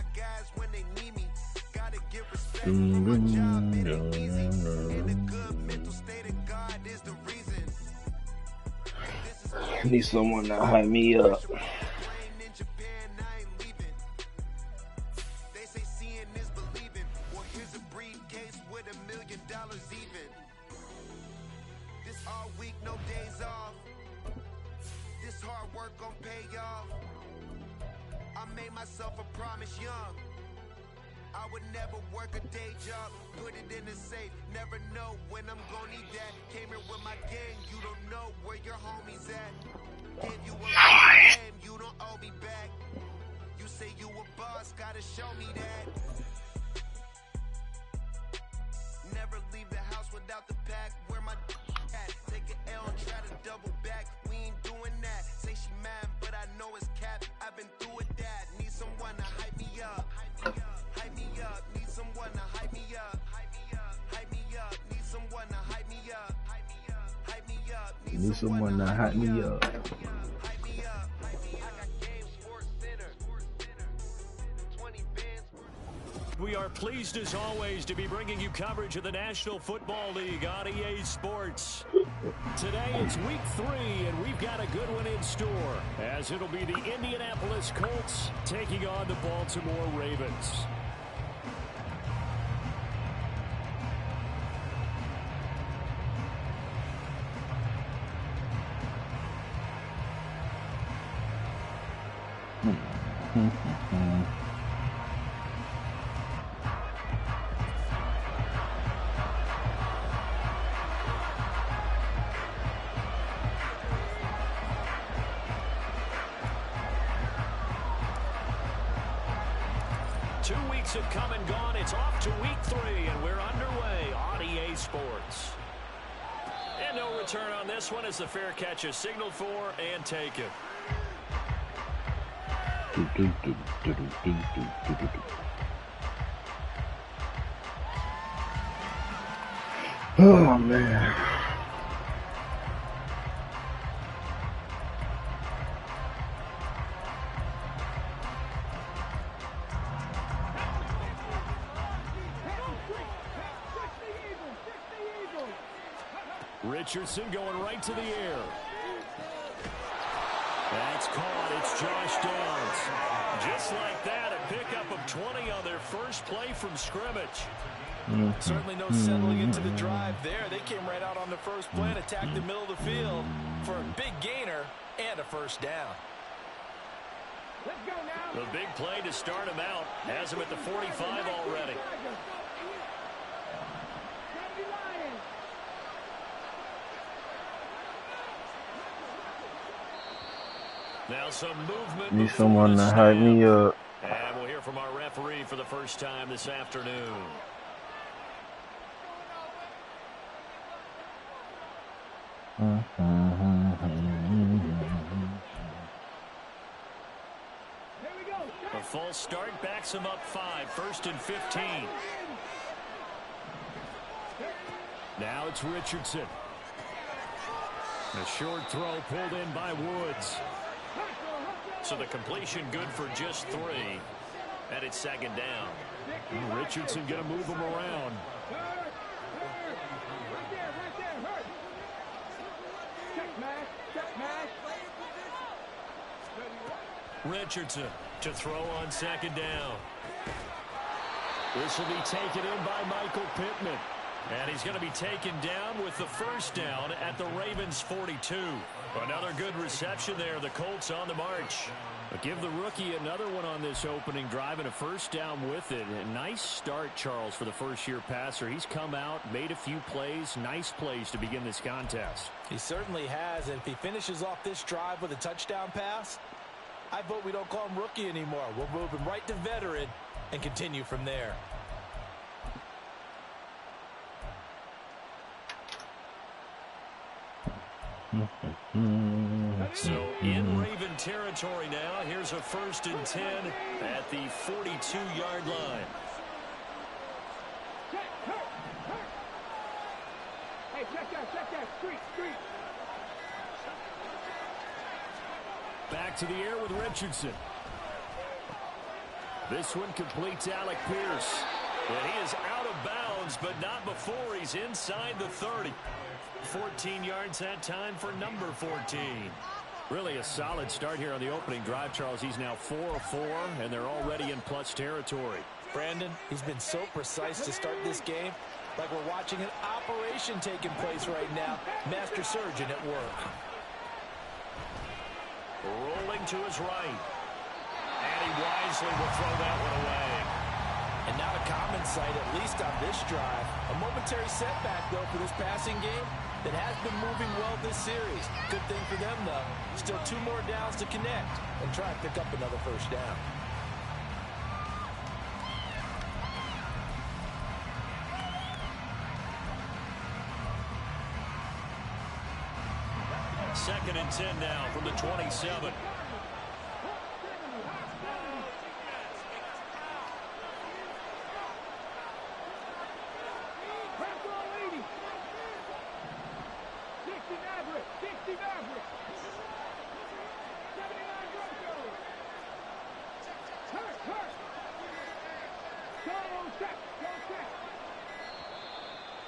my guys when they need me. Gotta give respect for my job, it ain't easy. In a good mental state of God is the reason. I need someone to hype me up. They say seeing is believing. Well, here's a briefcase with $1 million even. This all week, no days off. This hard work gon' pay off. I made myself a promise young. I would never work a day job, put it in the safe, never know when I'm gonna need that. Came here with my gang, you don't know where your homies at. Gave you a game, you don't owe me back. You say you a boss, gotta show me that. Never leave the house without the pack, where my at. Take an L and try to double back, we ain't doing that. Say she mad, but I know it's cap, I've been through with that. Need someone to hype me up, hype me up. Hype me up, need someone to hype me up. Hype me up, hype me up, need someone to hype me up. Hype me up, hype me up, Need someone to hype me up. Hype me up, hype me up. I got Game Sports Center. 20 bands. We are pleased as always to be bringing you coverage of the National Football League on EA Sports. Today it's week 3 and we've got a good one in store as it'll be the Indianapolis Colts taking on the Baltimore Ravens. Have come and gone. It's off to week 3 and we're underway on EA Sports. And no return on this one as the fair catch is signaled for and taken. Oh man. Richardson going right to the air. That's caught. It's Josh Downs. Just like that, a pickup of 20 on their first play from scrimmage. Certainly no settling into the drive there. They came right out on the first play and attacked the middle of the field for a big gainer and a first down. Let's go now. The big play to start him out has him at the 45 already. Now some movement. Need someone to hype me up. And we'll hear from our referee for the first time this afternoon. A false start backs him up 5, 1st and 15. Now it's Richardson. A short throw pulled in by Woods. So the completion good for just 3. And it's 2nd down. Richardson going to move him around. Richardson to throw on 2nd down. This will be taken in by Michael Pittman. And he's going to be taken down with the first down at the Ravens 42. Another good reception there. The Colts on the march. But give the rookie another one on this opening drive and a first down with it. A nice start, Charles, for the first-year passer. He's come out, made a few plays, nice plays to begin this contest. He certainly has. And if he finishes off this drive with a touchdown pass, I vote we don't call him rookie anymore. We'll move him right to veteran and continue from there. So in Raven territory now. Here's a 1st and 10 at the 42-yard line. Hey, check that. Street. Back to the air with Richardson. This one completes Alec Pierce. And he is out of bounds, but not before he's inside the 30. 14 yards that time for number 14. Really a solid start here on the opening drive, Charles. He's now 4 of 4, and they're already in plus territory. Brandon, he's been so precise to start this game, like we're watching an operation taking place right now. Master surgeon at work. Rolling to his right. And he wisely will throw that one away. And not a common sight, at least on this drive. A momentary setback, though, for this passing game that has been moving well this series. Good thing for them, though. Still 2 more downs to connect and try and pick up another first down. Second and 10 now from the 27.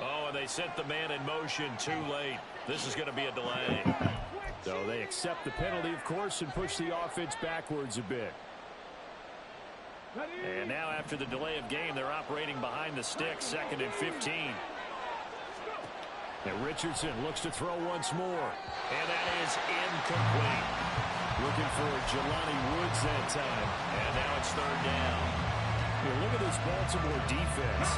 Oh, and they sent the man in motion too late. This is going to be a delay. So they accept the penalty, of course, and push the offense backwards a bit. And now after the delay of game, they're operating behind the sticks, 2nd and 15. And Richardson looks to throw once more. And that is incomplete. Looking for Jelani Woods that time. And now it's 3rd down. Look at this Baltimore defense.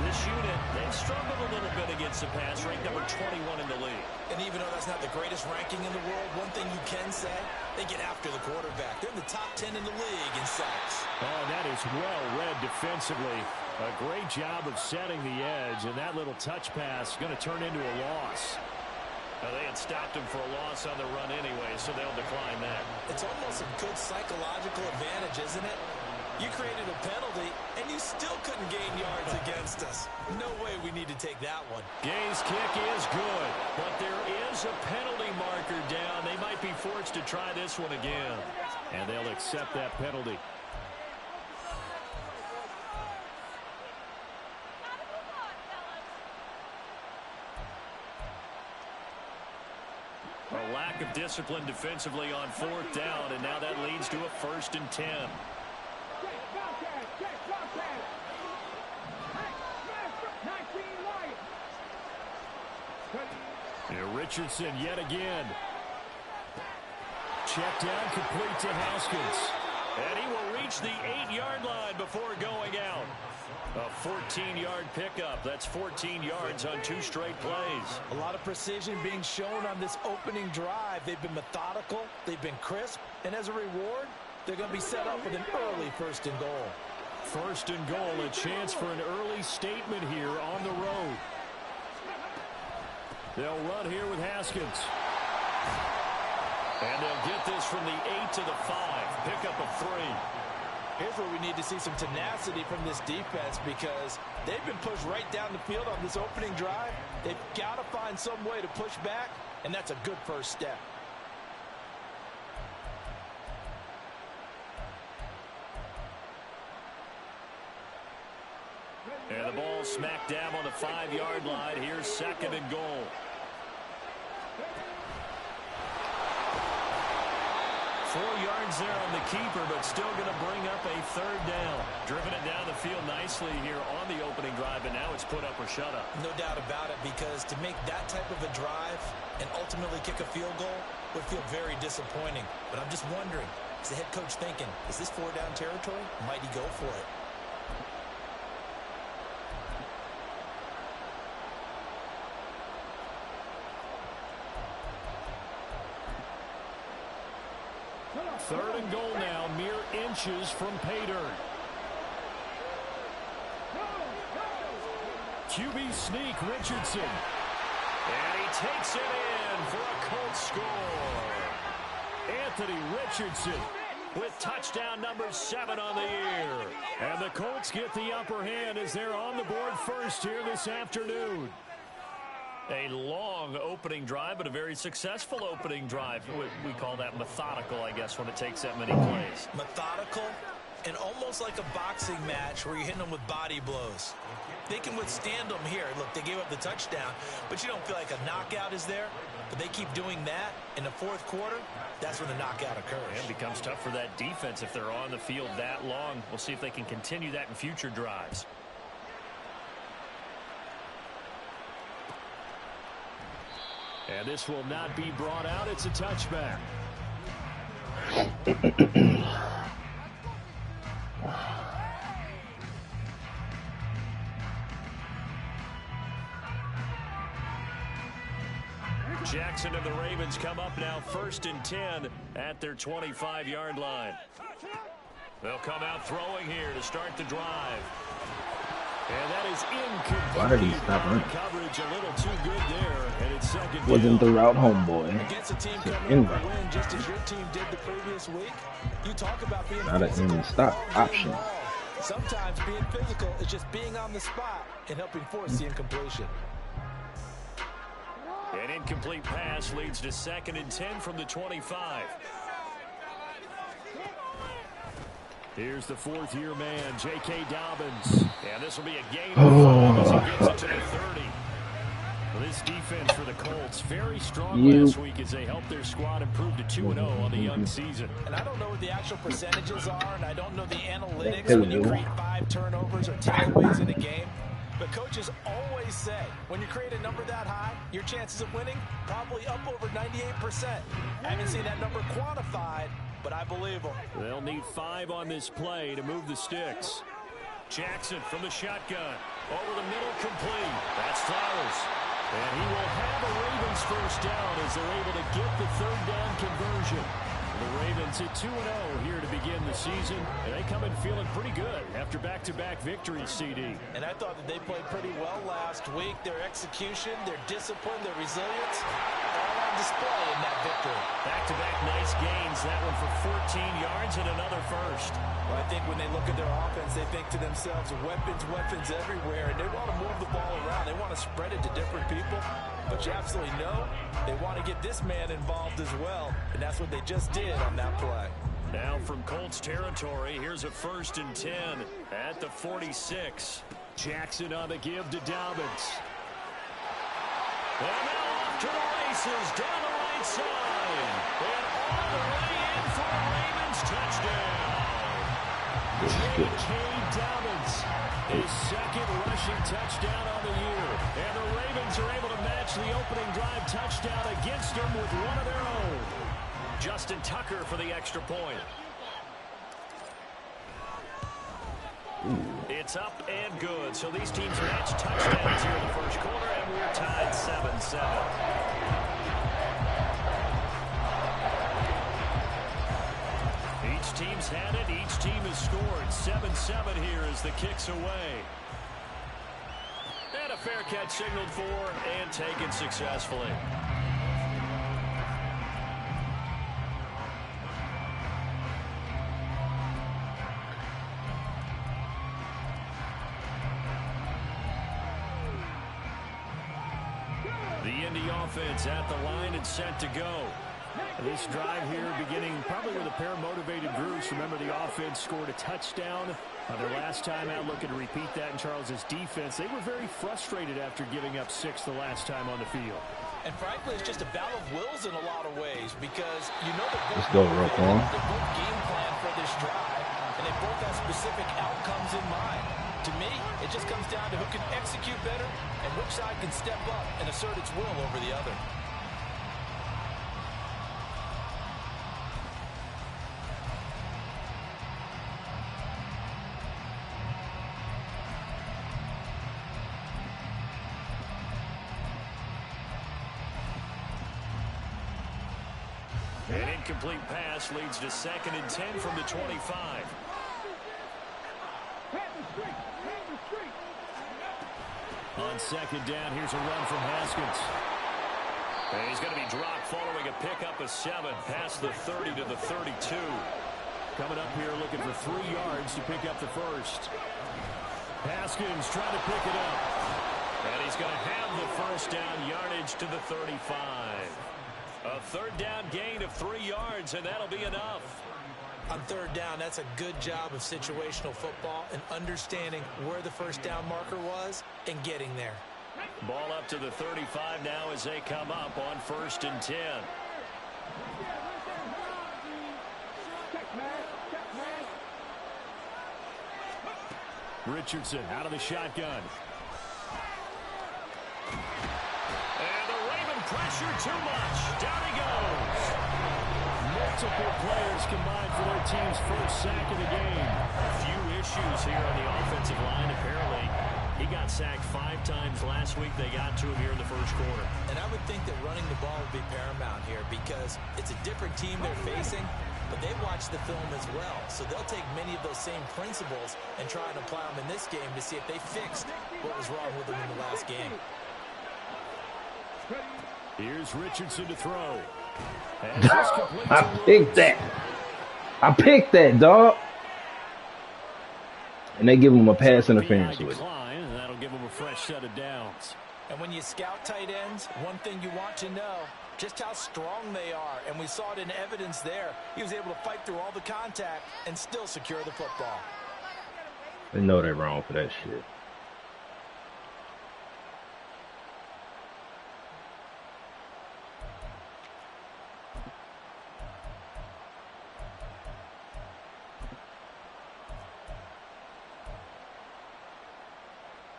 This unit, they've struggled a little bit against the pass, ranked number 21 in the league. And even though that's not the greatest ranking in the world, one thing you can say, they get after the quarterback. They're in the top 10 in the league in sacks. Oh, that is well read defensively. A great job of setting the edge, and that little touch pass going to turn into a loss. Now, they had stopped him for a loss on the run anyway, so they'll decline that. It's almost a good psychological advantage, isn't it? You created a penalty, and you still couldn't gain yards against us. No way we need to take that one. Gay's kick is good, but there is a penalty marker down. They might be forced to try this one again, and they'll accept that penalty. A lack of discipline defensively on 4th down, and now that leads to a 1st and 10. And Richardson yet again. Check down complete to Haskins. And he will reach the 8-yard line before going out. A 14-yard pickup. That's 14 yards on 2 straight plays. A lot of precision being shown on this opening drive. They've been methodical. They've been crisp. And as a reward, they're going to be set up with an early 1st and goal. 1st and goal, a chance for an early statement here on the road. They'll run here with Haskins. And they'll get this from the 8 to the 5. Pick up a 3. Here's where we need to see some tenacity from this defense because they've been pushed right down the field on this opening drive. They've got to find some way to push back, and that's a good first step. And the ball smack dab on the 5-yard line. Here's 2nd and goal. Four yards there on the keeper, but still going to bring up a 3rd down. Driven it down the field nicely here on the opening drive, and now it's put up or shut up. No doubt about it, because to make that type of a drive and ultimately kick a field goal would feel very disappointing. But I'm just wondering, is the head coach thinking, is this 4-down territory? Might he go for it? Third and goal now, mere inches from pay dirt. QB sneak, Richardson. And he takes it in for a Colts score. Anthony Richardson with touchdown number 7 on the year. And the Colts get the upper hand as they're on the board first here this afternoon. A long opening drive, but a very successful opening drive. We call that methodical, I guess, when it takes that many plays. Methodical, And almost like a boxing match where you're hitting them with body blows. They can withstand them here. Look, they gave up the touchdown, but you don't feel like a knockout is there. But they keep doing that in the fourth quarter. That's when the knockout occurs. And it becomes tough for that defense if they're on the field that long. We'll see if they can continue that in future drives. And this will not be brought out. It's a touchback. Jackson and the Ravens come up now 1st and 10 at their 25-yard line. They'll come out throwing here to start the drive. And that is incomplete. Why did he stop running? Coverage a little too good there, and it's 2nd down. Wasn't the route, homeboy. Against a team coming up to win just as your team did the previous week, you talk about being Not an in and stop option. Sometimes being physical is just being on the spot and helping force the incompletion. An incomplete pass leads to 2nd and 10 from the 25. Here's the 4th-year man, J.K. Dobbins. And this will be a gain of 5 as he gets it to the 30. Well, this defense for the Colts, very strong last week as they helped their squad improve to 2-0 on the young season. And I don't know what the actual percentages are, and I don't know the analytics when you create 5 turnovers or takeaways in a game. But coaches always say, when you create a number that high, your chances of winning probably up over 98%. I haven't seen that number quantified, but I believe them. They'll need 5 on this play to move the sticks. Jackson from the shotgun. Over the middle, complete. That's Flowers. And he will have a Ravens 1st down as they're able to get the 3rd down conversion. The Ravens at 2-0 here to begin the season, and they come in feeling pretty good after back-to-back victories, CD. And I thought that they played pretty well last week. Their execution, their discipline, their resilience, all on display in that victory. Back-to-back nice gains, that one for 14 yards and another 1st. Well, I think when they look at their offense, they think to themselves, weapons everywhere, and they want to move the ball around. They want to spread it to different people. But you absolutely know they want to get this man involved as well, and that's what they just did on that play. Now from Colts territory, here's a 1st and 10 at the 46. Jackson on the give to Dobbins. And now off to the races down the right side. And all the way in for a Ravens touchdown. J.K. Dobbins, his 2nd rushing touchdown on the year. And the Ravens are able to match the opening drive touchdown against them with one of their own. Justin Tucker for the extra point. It's up and good. So these teams match touchdowns here in the 1st quarter, and we're tied 7-7. Each team's had it. Each team has scored. 7-7 here as the kick's away. And a fair catch signaled for and taken successfully. The Indy offense at the line and set to go. This drive here beginning probably with a pair of motivated groups. Remember, the offense scored a touchdown their last time out. Looking to repeat that in Charles's defense. They were very frustrated after giving up 6 the last time on the field. And frankly, it's just a battle of wills in a lot of ways because you know that Let's go, Roquan. they both game plan for this drive, and they both have specific outcomes in mind. To me, it just comes down to who can execute better and which side can step up and assert its will over the other. An incomplete pass leads to 2nd and 10 from the 25. On 2nd down, here's a run from Haskins. And he's going to be dropped following a pickup of 7 past the 30 to the 32. Coming up here looking for 3 yards to pick up the 1st. Haskins trying to pick it up. And he's going to have the 1st down yardage to the 35. A 3rd down gain of 3 yards, and that'll be enough. On third down, that's a good job of situational football and understanding where the first down marker was and getting there. Ball up to the 35 now as they come up on 1st and 10. Richardson out of the shotgun. And the Raven pressure too much. Down he goes. Multiple players combined for their team's first sack of the game. A few issues here on the offensive line. Apparently, he got sacked 5 times last week. They got to him here in the first quarter. And I would think that running the ball would be paramount here because it's a different team they're facing, but they watch the film as well. So they'll take many of those same principles and try and apply them in this game to see if they fixed what was wrong with them in the last game. Here's Richardson to throw. I picked that. I picked that, dog. And they give him a pass interference with it. And that'll give him a fresh set of downs. And when you scout tight ends, one thing you want to know, just how strong they are. And we saw it in evidence there. He was able to fight through all the contact and still secure the football. They know they're wrong for that shit.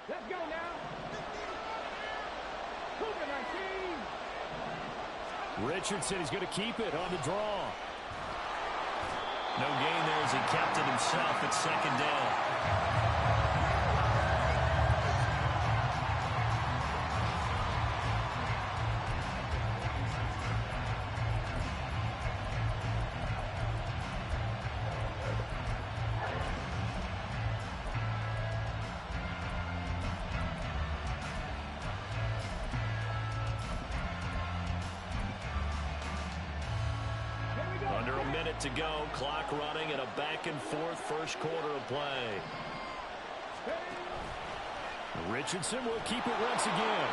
Let's go now. Richardson is going to keep it on the draw. No gain there as he kept it himself at 2nd down. Under a minute to go, clock running, and a back-and-forth first quarter of play. Richardson will keep it once again.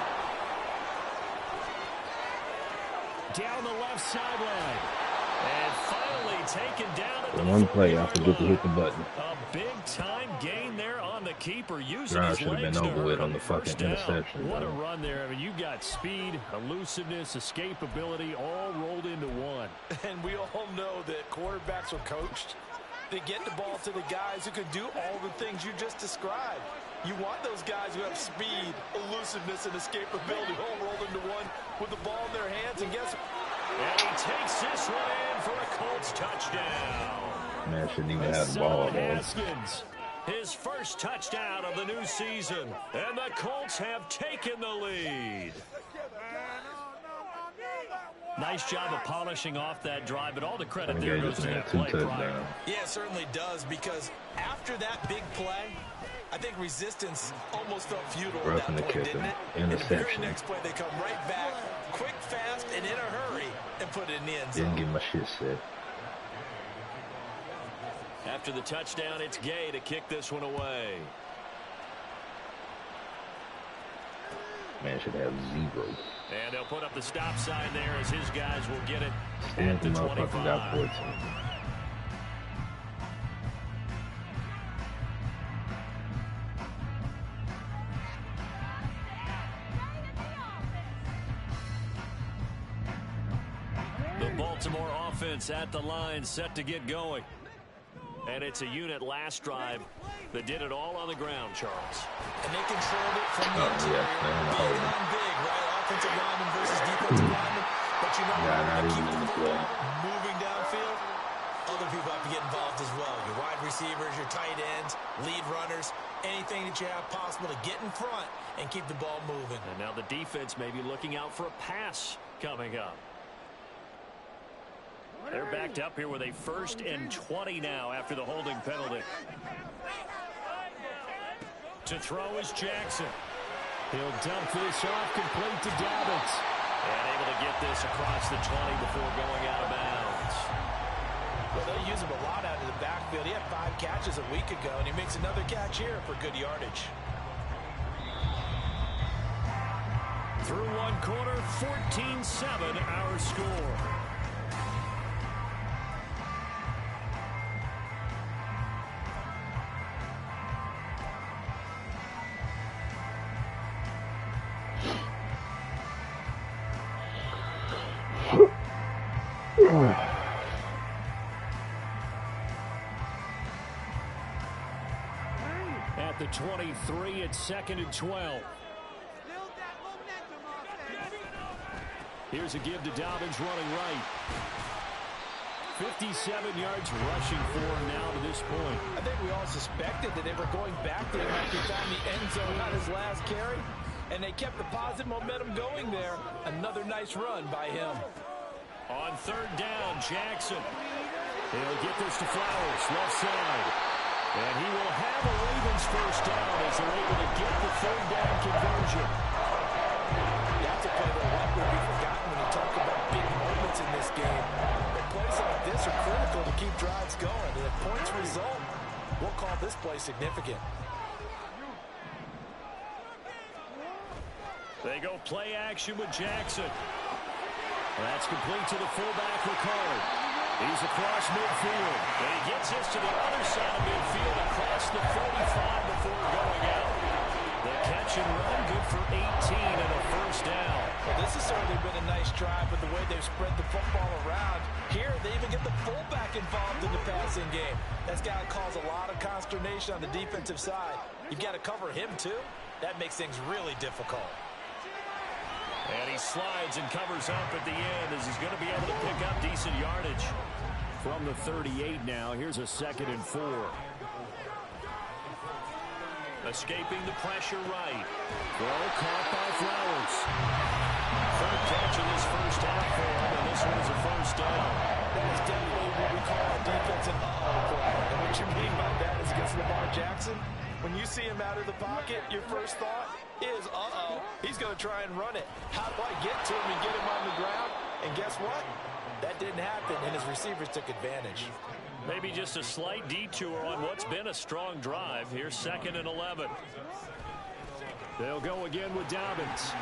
Down the left sideline. And finally taken down at the one play, I 40-yard forget to hit the line. button. A big-time gain there on the keeper, using Drive his should have legs been to over hurt with on him. the fucking First down. interception. What a though. run there. I mean, you've got speed, elusiveness, escapability all rolled into one. And we all know that quarterbacks are coached. They get the ball to the guys who can do all the things you just described. You want those guys who have speed, elusiveness, and escapability all rolled into one with the ball in their hands. And guess what? And he takes this one in for a Colts touchdown. Man shouldn't even have the ball, though. Haskins, his first touchdown of the new season. And the Colts have taken the lead. Nice job of polishing off that drive, but all the credit there goes to that play prior. Yeah, it certainly does, because after that big play, I think resistance almost felt futile at that point, didn't it? In the very next play, they come right back, quick, fast, and in a hurry, and put it in the end zone. Didn't get my shit set. After the touchdown, it's Gay to kick this one away. Man should have 0. And they'll put up the stop sign there as his guys will get it Stand at the the motherfucker got 25. 14. The Baltimore offense at the line, set to get going. And it's a unit last drive that did it all on the ground, Charles. And they controlled it from the interior. Big on big, right? Offensive lineman versus defensive lineman. But you know, keep the ball moving downfield, other people have to get involved as well. Your wide receivers, your tight ends, lead runners, anything that you have possible to get in front and keep the ball moving. And now the defense may be looking out for a pass coming up. They're backed up here with a 1st and 20 now after the holding penalty. To throw is Jackson. He'll dump this off, complete to Dobbins. And able to get this across the 20 before going out of bounds. Well, they use him a lot out of the backfield. He had 5 catches a week ago, and he makes another catch here for good yardage. Through one quarter, 14-7 our score. At the 23, it's 2nd and 12. Here's a give to Dobbins running right. 57 yards rushing for him now to this point. I think we all suspected that they were going back there after he found the end zone on his last carry, and they kept the positive momentum going there. Another nice run by him. On 3rd down, Jackson. He'll get this to Flowers, left side. And he will have a Ravens first down as they're able to get the 3rd down conversion. That's a play that will be forgotten when you talk about big moments in this game. But plays like this are critical to keep drives going. And if points result, we'll call this play significant. They go play action with Jackson. That's complete to the fullback, Ricard. He's across midfield. And he gets this to the other side of midfield across the 45 before going out. The catch and run, good for 18 and a first down. Well, this has certainly been a nice drive with the way they've spread the football around. Here, they even get the fullback involved in the passing game. That's got to cause a lot of consternation on the defensive side. You've got to cover him, too. That makes things really difficult. And he slides and covers up at the end as he's going to be able to pick up decent yardage. From the 38 now, here's a 2nd and 4. Escaping the pressure right. Throw caught by Flowers. 3rd catch in this first half for him, and this one's a first down. That is definitely what we call a defensive uh-oh play. And what you mean by that is against Lamar Jackson, when you see him out of the pocket, your first thought is, uh-oh, he's going to try and run it. How do I get to him and get him on the ground? And guess what? That didn't happen, and his receivers took advantage. Maybe just a slight detour on what's been a strong drive. Here's 2nd and 11. They'll go again with Dobbins.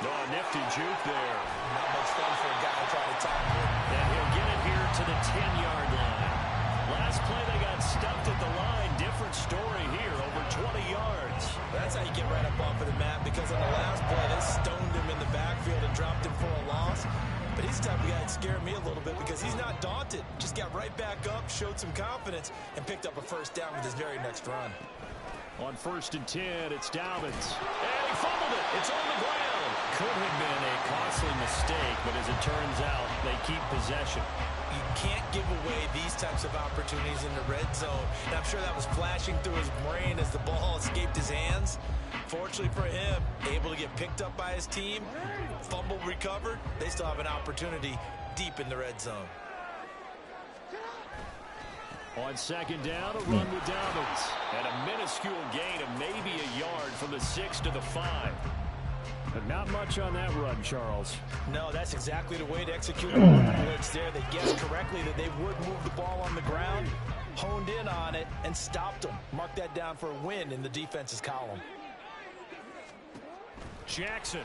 Oh, nifty juke there. Not much fun for a guy to try to tackle. And he'll get it here to the 10-yard line. Last play, they got stuffed at the line. Different story here, over 20 yards. That's how you get right up off of the mat, because on the last play, they stoned him in the backfield and dropped him for a loss. But he's the type of guy that scared me a little bit because he's not daunted. Just got right back up, showed some confidence, and picked up a first down with his very next run. On 1st and 10, it's Dobbins. And he fumbled it. It's on the ground. Could have been a costly mistake, but as it turns out, they keep possession. You can't give away these types of opportunities in the red zone. And I'm sure that was flashing through his brain as the ball escaped his hands. Fortunately for him, able to get picked up by his team, fumble recovered, they still have an opportunity deep in the red zone. On 2nd down, a run with Dobbins. And a minuscule gain of maybe a yard from the 6 to the 5. But not much on that run, Charles. No, that's exactly the way to execute the blitz there. They guessed correctly that they would move the ball on the ground, honed in on it, and stopped them. Mark that down for a win in the defense's column. Jackson.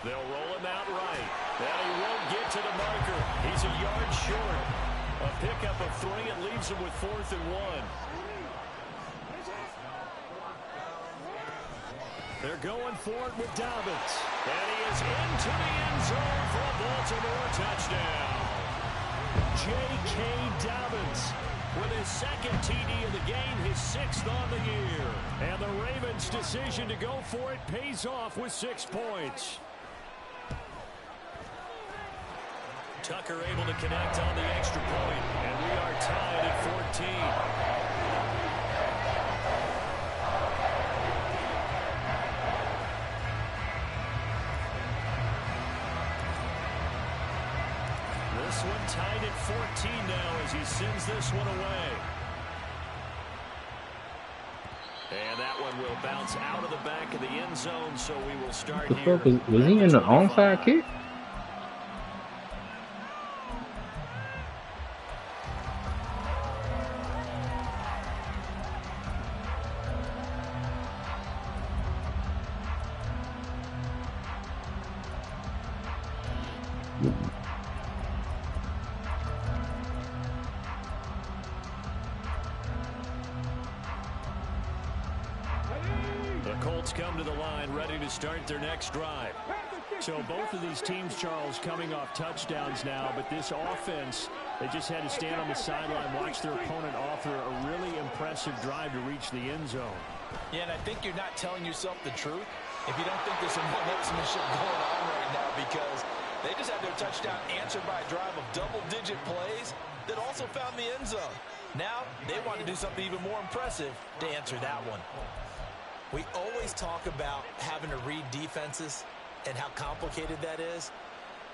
They'll roll him out right. And he won't get to the marker. He's a yard short. A pickup of 3 and leaves him with 4th and 1. They're going for it with Dobbins. And he is into the end zone for a Baltimore touchdown. J.K. Dobbins with his 2nd TD of the game, his 6th on the year. And the Ravens' decision to go for it pays off with 6 points. Tucker able to connect on the extra point, and we are tied at 14. This one tied at 14 now as he sends this one away. And that one will bounce out of the back of the end zone, so we will start here. Was he in the onside kick? The Colts come to the line ready to start their next drive. So both of these teams, Charles, coming off touchdowns now, but this offense, they just had to stand on the sideline, watch their opponent offer a really impressive drive to reach the end zone. Yeah, and I think you're not telling yourself the truth if you don't think there's some one-upsmanship going on right now, because they just had their touchdown answered by a drive of double-digit plays that also found the end zone. Now they want to do something even more impressive to answer that one. We always talk about having to read defenses and how complicated that is.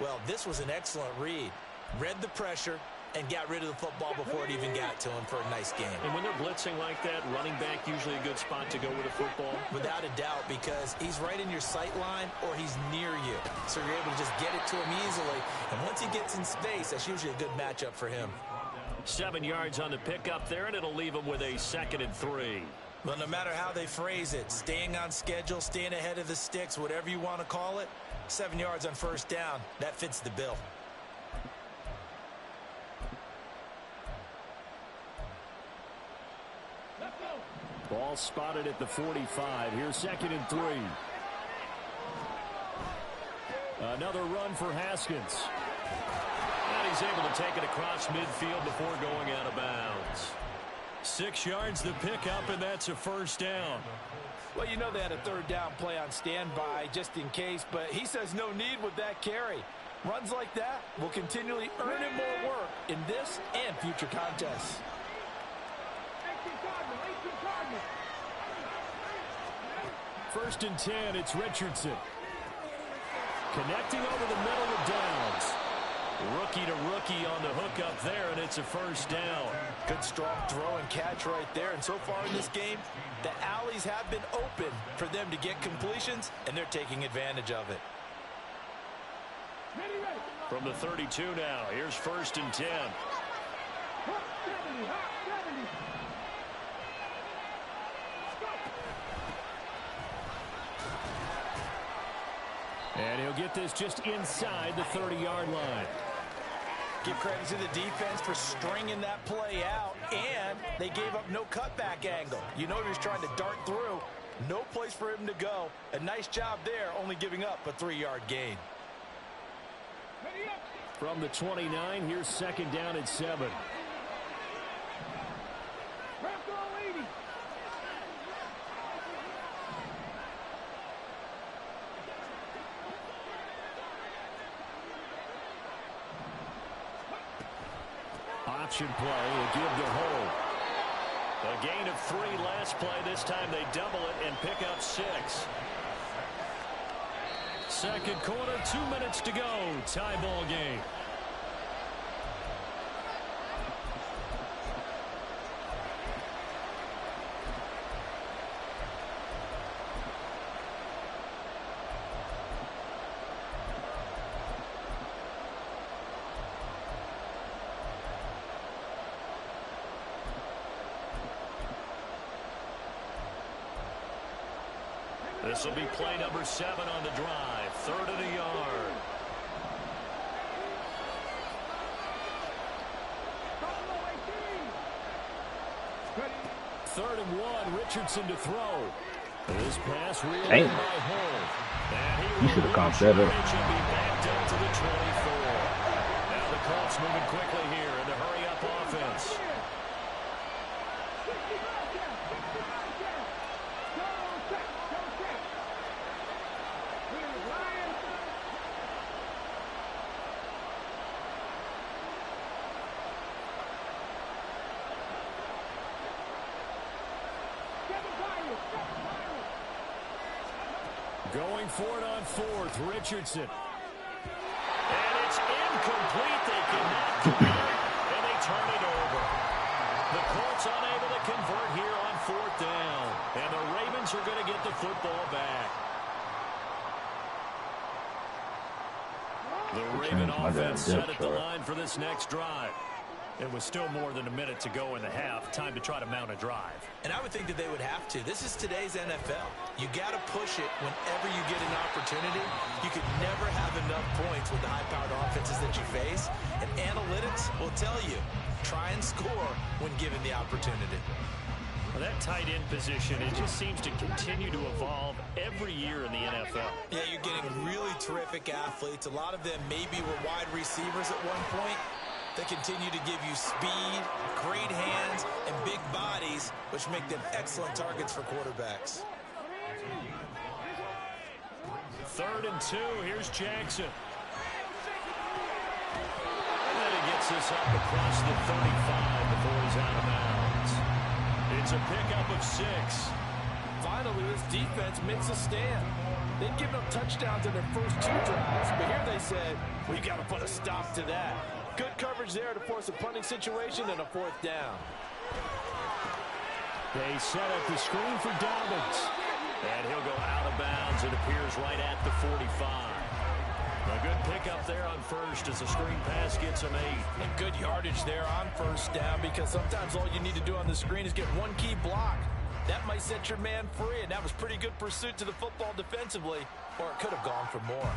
Well, this was an excellent read. Read the pressure and got rid of the football before it even got to him for a nice game. And when they're blitzing like that, running back usually a good spot to go with a football? Without a doubt, because he's right in your sight line or he's near you. So you're able to just get it to him easily. And once he gets in space, that's usually a good matchup for him. 7 yards on the pickup there, and it'll leave him with a 2nd and 3. Well, no matter how they phrase it, staying on schedule, staying ahead of the sticks, whatever you want to call it, 7 yards on first down, that fits the bill. Ball spotted at the 45. Here's 2nd and 3. Another run for Haskins. And he's able to take it across midfield before going out of bounds. 6 yards the pickup, and that's a first down. Well, you know they had a third down play on standby just in case, but he says no need with that carry. Runs like that will continually earn him more work in this and future contests. First and 10, it's Richardson. Connecting over the middle of downs. Rookie to rookie on the hook up there, and it's a first down. Good strong throw and catch right there. And so far in this game, the alleys have been open for them to get completions, and they're taking advantage of it. From the 32 now, here's 1st and 10. And he'll get this just inside the 30-yard line. Give credit to the defense for stringing that play out, and they gave up no cutback angle. You know he was trying to dart through. No place for him to go. A nice job there, only giving up a 3-yard gain. From the 29, here's 2nd down and 7. Option play will give the hold. A gain of 3 last play. This time they double it and pick up 6. Second quarter, 2 minutes to go. Tie ball game. This will be play number 7 on the drive. 3rd and a yard. Third and 1. Richardson to throw. This pass reeled by Hull. You should have caught that up. Back down to the 24. Now the Colts moving quickly here in the hurry-up offense. Going for it on 4th, Richardson. And it's incomplete. They cannot convert, and they turn it over. The Colts unable to convert here on 4th down. And the Ravens are going to get the football back. The Raven offense set at the line for this next drive. It was still more than a minute to go in the half. Time to try to mount a drive. And I would think that they would have to. This is today's NFL. You got to push it whenever you get an opportunity. You could never have enough points with the high-powered offenses that you face. And analytics will tell you, try and score when given the opportunity. Well, that that tight end position, it just seems to continue to evolve every year in the NFL. Yeah, you're getting really terrific athletes. A lot of them maybe were wide receivers at one point. They continue to give you speed, great hands, and big bodies, which make them excellent targets for quarterbacks. 3rd and 2. Here's Jackson. And then he gets this up across the 35 before he's out of bounds. It's a pickup of 6. Finally, this defense makes a stand. They'd given up touchdowns in their first 2 drives, but here they said, we got to put a stop to that. Good coverage there to force a punting situation and a 4th down. They set up the screen for Dobbins. And he'll go out of bounds. It appears right at the 45. A good pickup there on first as the screen pass gets him 8. And good yardage there on 1st down, because sometimes all you need to do on the screen is get one key block. That might set your man free, and that was pretty good pursuit to the football defensively, or it could have gone for more.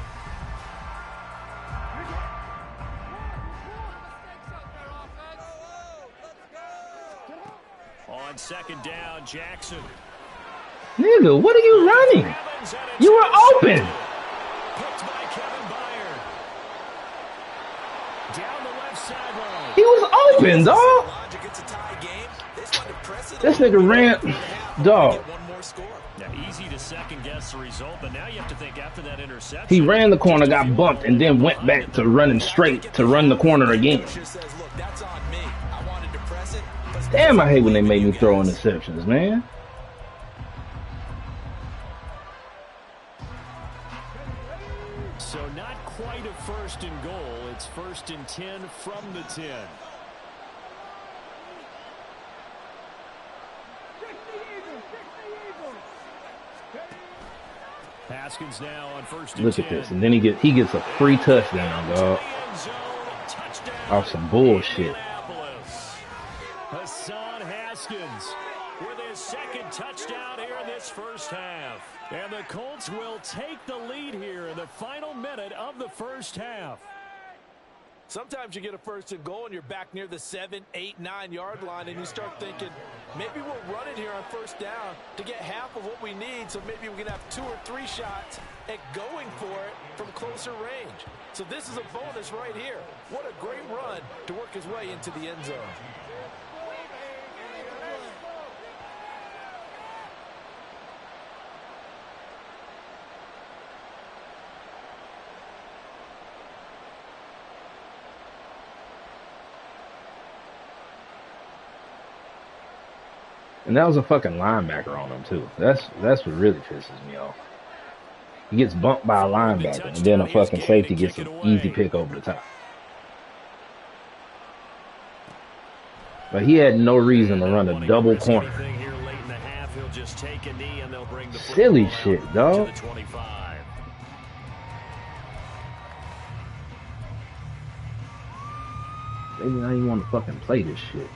On 2nd down, Jackson. Nigga, what are you running? You were open. Picked by Kevin Byard. Down the left sideline. He was open, dog. This nigga ran, dog. Now, easy to second guess the result, but now you have to think after that interception. He ran the corner, got bumped, and then went back to running straight to run the corner again. Damn, I hate when they make me throw interceptions, man. So not quite a 1st and goal. It's 1st and 10 from the 10. Haskins now on 1st and 10. Look at this, and then he gets a free touchdown, dog. Off some bullshit. Hassan Haskins with his 2nd touchdown here in this 1st half. And the Colts will take the lead here in the final minute of the 1st half. Sometimes you get a 1st and goal and you're back near the 7, 8, 9 yard line, and you start thinking, maybe we'll run it here on 1st down to get half of what we need, so maybe we can have 2 or 3 shots at going for it from closer range. So this is a bonus right here. What a great run to work his way into the end zone. And that was a fucking linebacker on him too. That's what really pisses me off. He gets bumped by a linebacker, and then a fucking safety gets an easy pick over the top. But he had no reason to run a double corner. Silly shit, dog. Maybe now you want to fucking play this shit.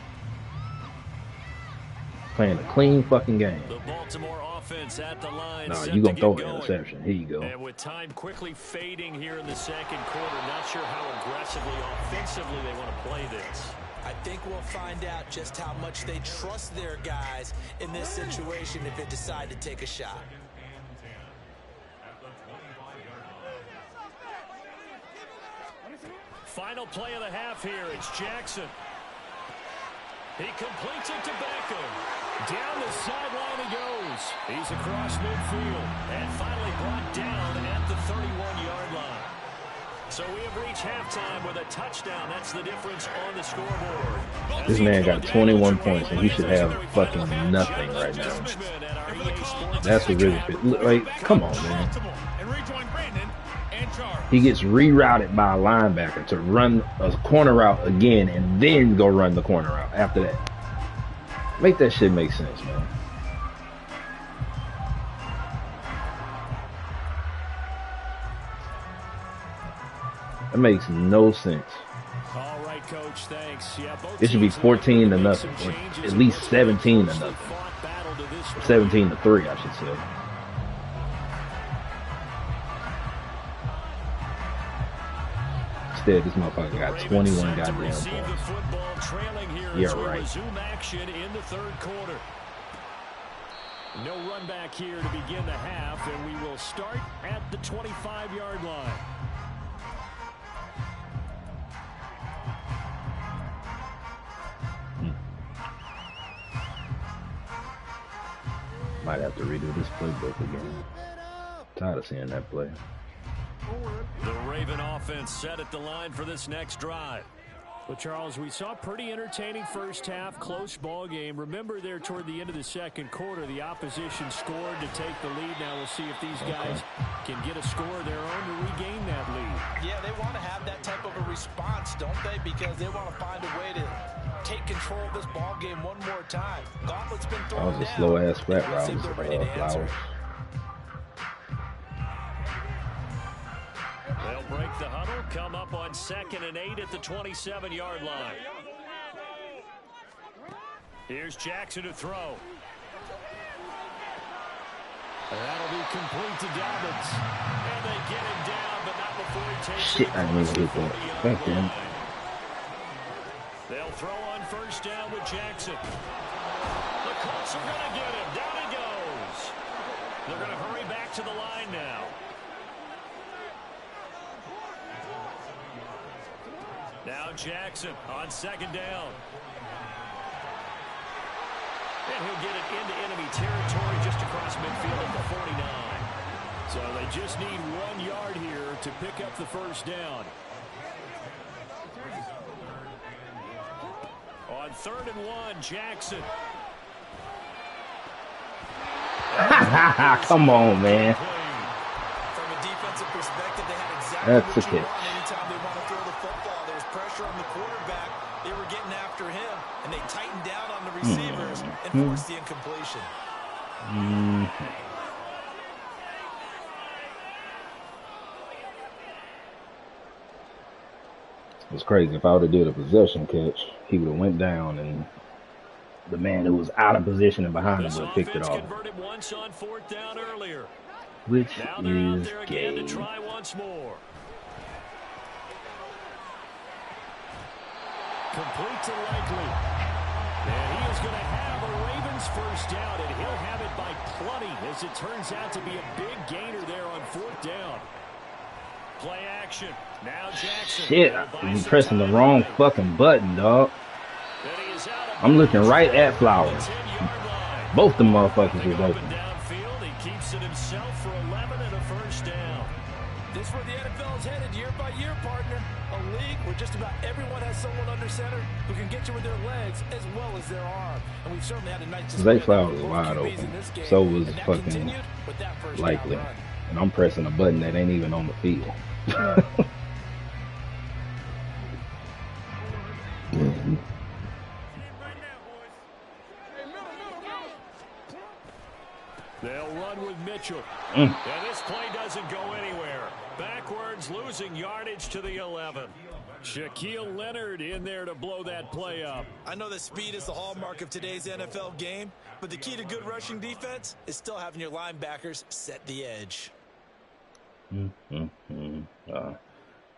Playing a clean fucking game. The Baltimore offense at the line. No, you gonna throw an interception. Here you go. And with time quickly fading here in the 2nd quarter, not sure how aggressively, offensively they want to play this. I think we'll find out just how much they trust their guys in this situation if they decide to take a shot. Final play of the half here. It's Jackson. He completes it to Beckham. Down the sideline he goes. He's across midfield and finally brought down at the 31-yard line. So we have reached halftime with a touchdown. That's the difference on the scoreboard. This man got 21 points, and he should have fucking nothing right now. That's what really fit. Like, come on, man. He gets rerouted by a linebacker to run a corner route again and then go run the corner route after that. Make that shit make sense, man. That makes no sense. All right, Coach, thanks. Yeah, it should be 14 to nothing, or at least 17 to nothing. 17 to 3, I should say. Instead, this motherfucker got 21 goddamn points. Yeah, right. Action in the 3rd quarter. No run back here to begin the half, and we will start at the 25-yard line. Might have to redo this playbook again. Tired of seeing that play. The Raven offense set at the line for this next drive. Well, Charles, we saw a pretty entertaining first half, close ball game. Remember there toward the end of the second quarter, the opposition scored to take the lead. Now we'll see if these guys can get a score of their own to regain that lead. Yeah, they want to have that type of a response, don't they? Because they want to find a way to take control of this ball game one more time. Gauntlet's been thrown down. That was a slow-ass flat route. See if they're ready to answer. They'll break the huddle, come up on 2nd and 8 at the 27-yard line. Here's Jackson to throw. That'll be complete to Dobbins. And they get him down, but not before he takes Shit, I didn't even get that. Thank you. They'll throw on first down with Jackson. The Colts are going to get him. Down he goes. They're going to hurry back to the line now. Now Jackson on 2nd down. And he'll get it into enemy territory just across midfield at the 49. So they just need 1 yard here to pick up the first down. On 3rd and 1, Jackson. Come on, man. From a defensive perspective, they had exactly That's what a you catch. want anytime they want to throw the football. There was pressure on the quarterback. They were getting after him, and they tightened down on the receivers and forced the incompletion. It's crazy. If I would have did a possession catch, he would have went down, and the man who was out of position and behind him would have picked it off. Converted once on 4th down earlier. Which Now they're out is there again gay. to try once more. Complete to Likely. And he is going to have a Ravens first down, and he'll have it by plenty, as it turns out to be a big gainer there on 4th down. Play action. Now Jackson. Shit, I'm pressing the wrong fucking button, dog. I'm looking right at Flowers. Both the motherfuckers was open. Downfield, he keeps it himself for 11 and a first down. This is where the NFL is headed year by year, partner. A league where just about everyone has someone under center who can get you with their legs as well as their arm. And we've certainly had a night. Zay Flowers was wide open. So was fucking Likely. And I'm pressing a button that ain't even on the field. They'll run with Mitchell. And this play doesn't go anywhere. Backwards, losing yardage to the 11. Shaquille Leonard in there to blow that play up. I know that speed is the hallmark of today's NFL game, but the key to good rushing defense is still having your linebackers set the edge.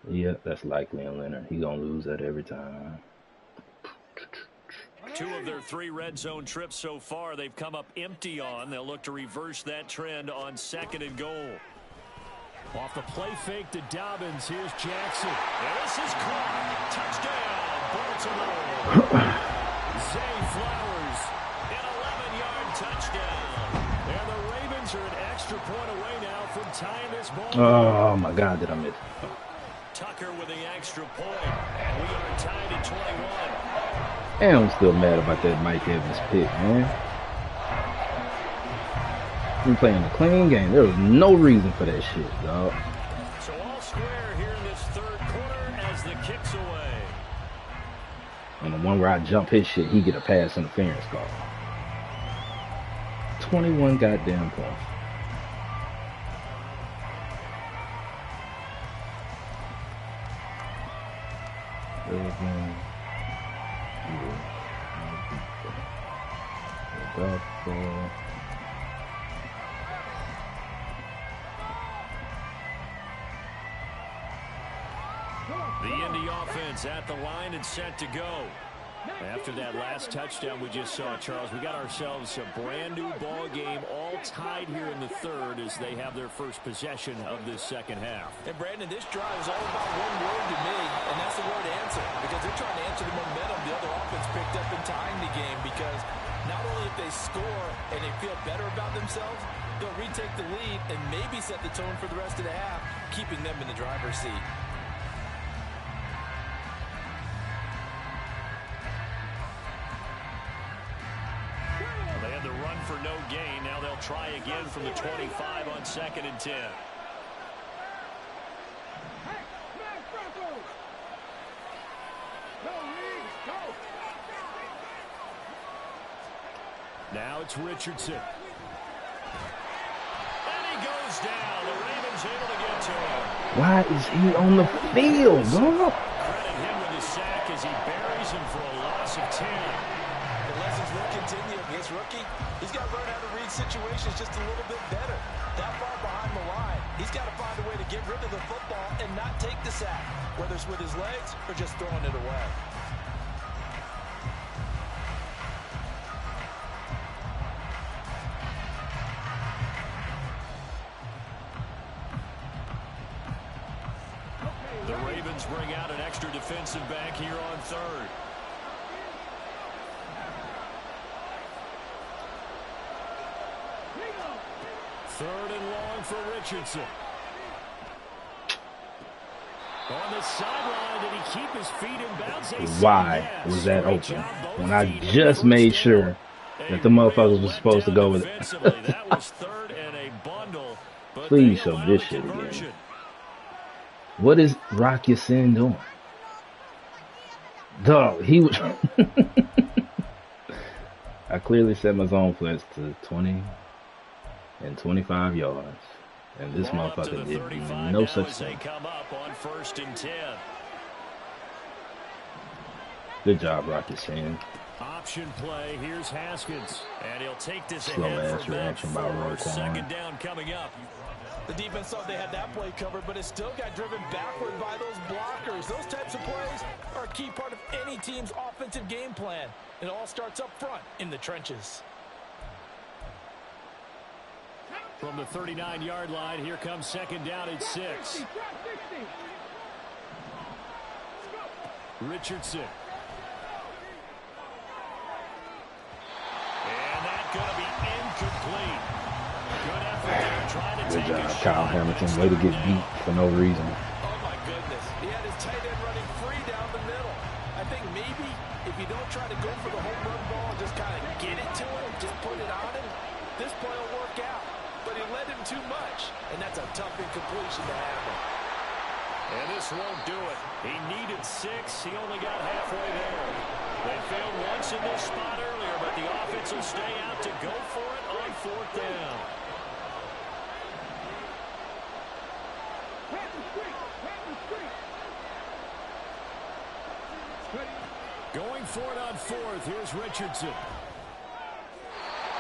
Yeah, that's Likely and Leonard. He gonna lose that every time. 2 of their 3 red zone trips so far, they've come up empty on. They'll look to reverse that trend on 2nd and goal. Off the play fake to Dobbins. Here's Jackson. And this is caught. Touchdown, Baltimore. Zay Flowers, an 11-yard touchdown. And the Ravens are an extra point away now from tying this ball. Oh my God, did I miss? Tucker with the extra point. And we are tied at 21. And I'm still mad about that Mike Evans pick, man. We playing a clean game. There was no reason for that shit, dog. So all square here in this 3rd quarter as the kick's away. On the one where I jump his shit, he get a pass interference call. 21 goddamn points. The Indy offense at the line and set to go. After that last touchdown we just saw, Charles, we got ourselves a brand new ball game, all tied here in the third as they have their first possession of this second half. And Brandon, this drive is all about one word to me, and that's the word answer, because they're trying to answer the momentum the other offense picked up in tying the game, because not only if they score and they feel better about themselves, they'll retake the lead and maybe set the tone for the rest of the half, keeping them in the driver's seat. They had the run for no gain. Now they'll try again from the 25 on 2nd and 10. Now it's Richardson. And he goes down. The Ravens able to get to him. Why is he on the field, dog? Credit him with the sack as he buries him for a loss of 10. The lessons will continue. This rookie, he's got to learn how to read situations just a little bit better. That far behind the line, he's got to find a way to get rid of the football and not take the sack, whether it's with his legs or just throwing it away. The Ravens bring out an extra defensive back here on 3rd. Third and long for Richardson. On the sideline, did he keep his feet in bounds? Why was that open when I just made sure that the motherfuckers was supposed to go with it? That was 3rd and a bundle. Please show me this shit again. What is Rock Ya-Sin doing? Dog, he was... I clearly set my zone flex to 20 and 25 yards. And this motherfucker did no such thing. Come up on 1st and 10. Good job, Rock Ya-Sin. Option play. Here's Haskins. And he'll take this Slow ahead ass for reaction by Roquan. 2nd down coming up. The defense thought they had that play covered, but it still got driven backward by those blockers. Those types of plays are a key part of any team's offensive game plan. It all starts up front in the trenches. From the 39-yard line, here comes 2nd down at 6. Richardson. And that's going to be incomplete. Good effort there, trying to Good take job, a Kyle shot. Hamilton. Way to get beat for no reason. Oh, my goodness. He had his tight end running free down the middle. I think maybe if you don't try to go for the home run ball and just kind of get it to him, just put it on him, this play will work out. But he led him too much, and that's a tough incompletion to happen. And this won't do it. He needed 6. He only got halfway there. They failed once in this spot earlier, but the offense will stay out to go for it on 4th down. Going for it on 4th. Here's Richardson.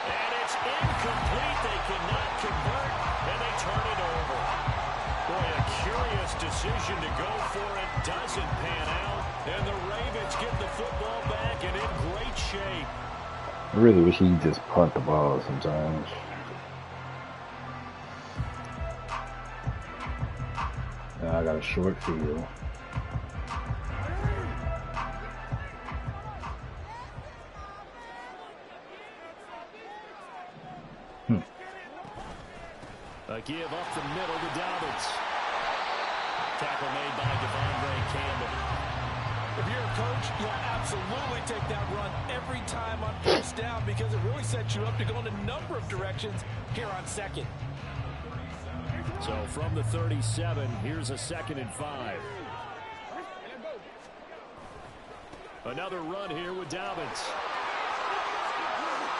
And it's incomplete. They cannot convert, and they turn it over. Boy, a curious decision to go for it. Doesn't pan out, and the Ravens get the football back and in great shape. I really wish he'd just punt the ball sometimes. Now I got a short field. A give up the middle to Dobbins. Tackle made by Devondre Campbell. If you're a coach, you'll absolutely take that run every time on 1st down because it really sets you up to go in a number of directions here on 2nd. So from the 37, here's a 2nd and 5. Another run here with Dobbins.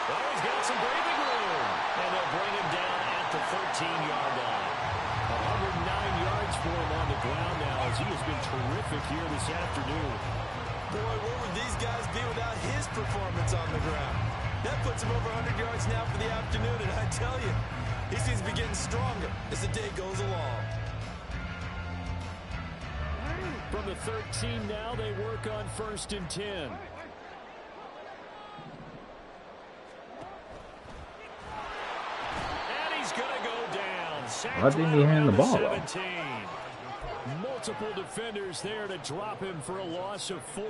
Well, he's got some breathing room. And they'll bring him down at the 13-yard line. 109 yards for him on the ground now as he has been terrific here this afternoon. Boy, where would these guys be without his performance on the ground? That puts him over 100 yards now for the afternoon, and I tell you, he seems to be getting stronger as the day goes along. From the 13 now, they work on 1st and 10. sacked Why didn't he right hand the around ball off? 17. Multiple defenders there to drop him for a loss of 4.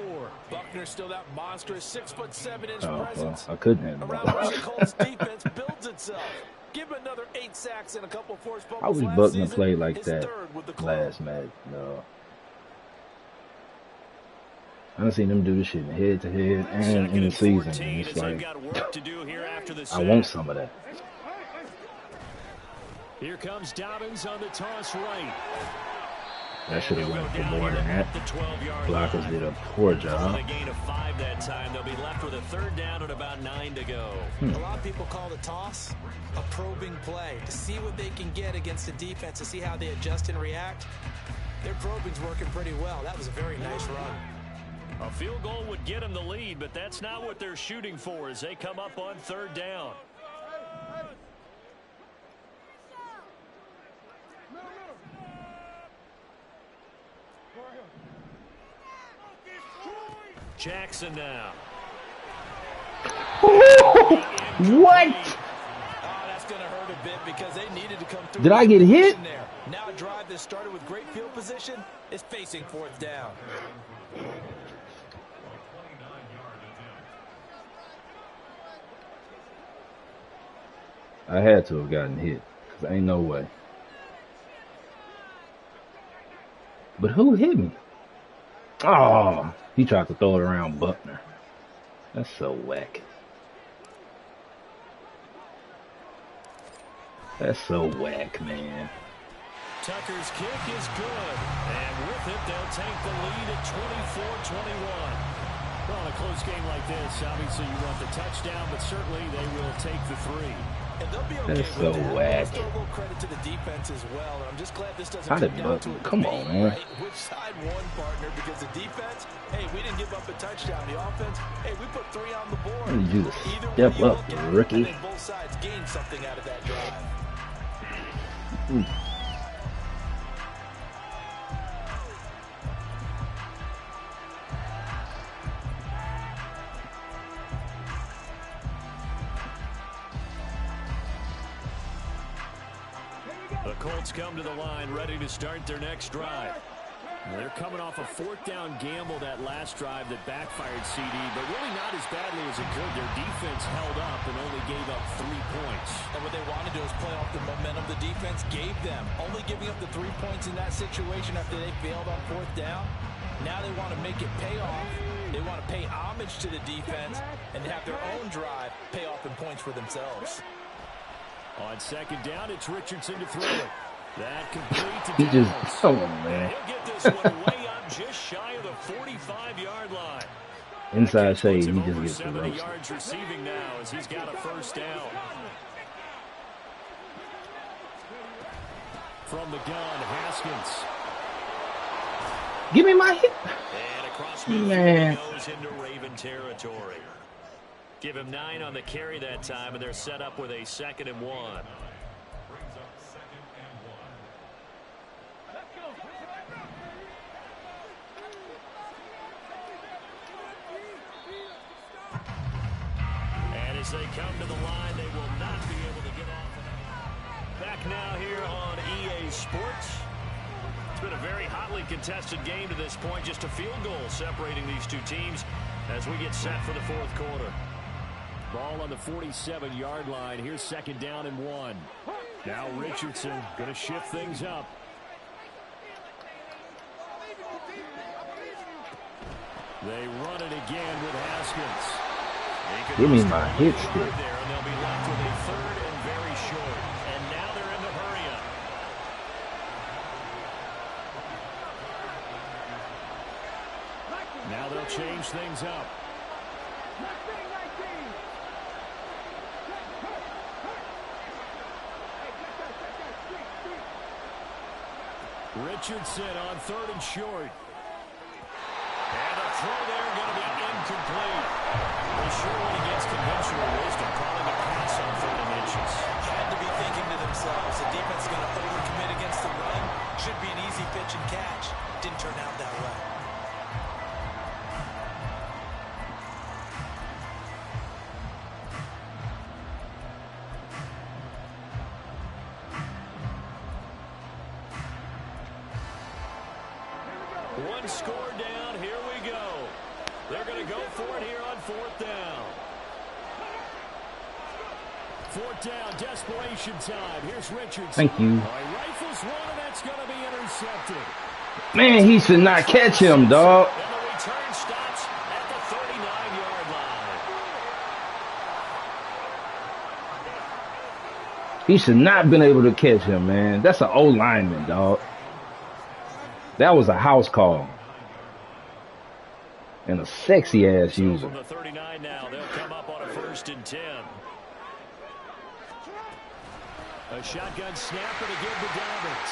Buckner still that monstrous 6'7" Oh, well, presence. I couldn't hand the ball Around which the off. Colts defense builds itself. Give him another 8 sacks and a couple forced I fumbles wish last Buckner season. played like His that third with the club. last match. No. I done seen them do this shit head to head and in the season. And it's like, I want some of that. Here comes Dobbins on the toss right. That should have went for more than that. Blockers did a poor job. A gain of 5 that time. They'll be left with a 3rd down and about 9 to go. A lot of people call the toss a probing play to see what they can get against the defense, to see how they adjust and react. Their probing's working pretty well. That was a very nice run. A field goal would get them the lead, but that's not what they're shooting for as they come up on 3rd down. Jackson now. What? That's going to hurt a bit because they needed to come through. Did I get hit? There. Now a drive that started with great field position is facing 4th down. I had to have gotten hit. Cause ain't no way. But who hit me? Oh, he tried to throw it around Buckner. That's so whack. That's so whack, man. Tucker's kick is good. And with it, they'll take the lead at 24-21. Well, in a close game like this, obviously you want the touchdown, but certainly they will take the 3. And they'll be okay That's with so that. whack. Throw a little credit to the defense as well. I'm just glad this doesn't How come did down to Buckner? a Come debate, on, man. right? Which side won, partner? Because the defense, hey, we didn't give up a touchdown. The offense, hey, we put 3 on the board. I need you to Either step way you up, look at it, rookie. I think both sides gained something out of that drive. The Colts come to the line ready to start their next drive. They're coming off a 4th down gamble that last drive that backfired CD, but really not as badly as it could. Their defense held up and only gave up 3 points. And what they wanted to do is play off the momentum the defense gave them. Only giving up the 3 points in that situation after they failed on 4th down. Now they want to make it pay off. They want to pay homage to the defense and have their own drive pay off in points for themselves. On 2nd down, it's Richardson to throw it. That complete to He just, Downs. come on, man. He'll get this one way up just shy of the 45-yard line. Inside shade, he Puts him just over gets 70 roasted. yards receiving now as he's got a 1st down. From the gun, Haskins. Give me my hit. And across Man. midfield, he goes into Raven territory. Give him 9 on the carry that time, and they're set up with a 2nd and 1. And as they come to the line, they will not be able to get off. Back now here on EA Sports. It's been a very hotly contested game to this point. Just a field goal separating these two teams as we get set for the 4th quarter. Ball on the 47-yard line. Here's 2nd down and 1. Now Richardson going to shift things up. They run it again with Haskins. Give me my hit stick. There, and they'll be left with a 3rd and very short. And now they're in the hurry up. Now they'll change things up. Richardson on 3rd and short. And a throw there going to be incomplete. They sure went against conventional wisdom, calling a pass on 3rd and inches. Had to be thinking to themselves, the defense is going to overcommit against the run. Should be an easy pitch and catch. Didn't turn out that way. One score down. Here we go. They're going to go for it here on 4th down. 4th down, desperation time. Here's Richardson. Thank you. Rifles one, and that's going to be intercepted. Man, he should not catch him, dog. And the return stops at the 39-yard line. He should not have been able to catch him, man. That's an old lineman, dog. That was a house call. And a sexy ass So user. from the 39 now, they'll come up on a 1st and 10. A shotgun snapper to give to Dobbins.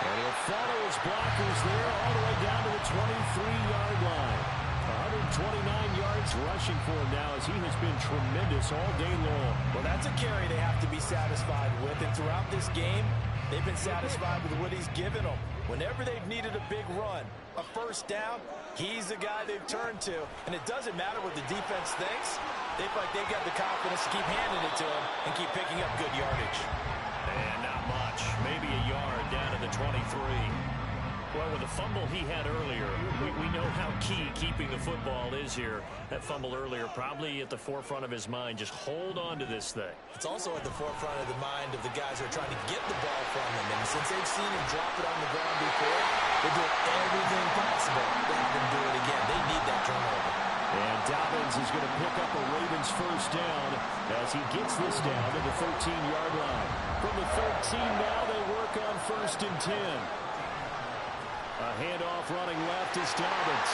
And he'll follow his blockers there all the way down to the 23-yard line. 129 yards rushing for him now as he has been tremendous all day long. Well, that's a carry they have to be satisfied with. And throughout this game, they've been satisfied with what he's given them. Whenever they've needed a big run, a 1st down, he's the guy they've turned to. And it doesn't matter what the defense thinks. They feel like they've got the confidence to keep handing it to him and keep picking up good yardage. And not much. Maybe a yard down to the 23. Well, with the fumble he had earlier, we know how key keeping the football is here. That fumble earlier probably at the forefront of his mind. Just hold on to this thing. It's also at the forefront of the mind of the guys who are trying to get the ball from him. And since they've seen him drop it on the ground before, they're doing everything possible to have him do it again. They need that turnover. And Dobbins is going to pick up a Ravens 1st down as he gets this down to the 13-yard line. From the 13 now, they work on 1st and 10. A handoff running left is Dobbins.